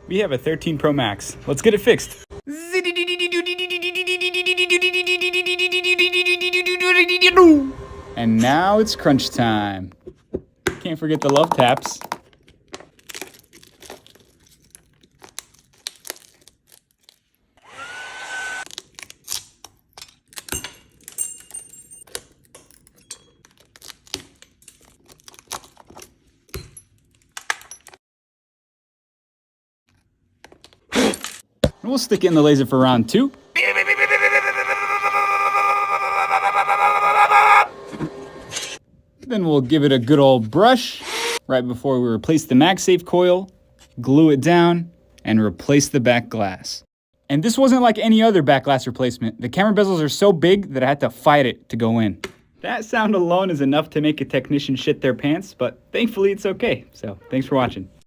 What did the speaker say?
We have a 13 Pro Max. Let's get it fixed. And now it's crunch time. Can't forget the love taps. And we'll stick it in the laser for round 2. Then we'll give it a good old brush right before we replace the MagSafe coil, glue it down, and replace the back glass. And this wasn't like any other back glass replacement. The camera bezels are so big that I had to fight it to go in. That sound alone is enough to make a technician shit their pants, but thankfully it's okay. So thanks for watching.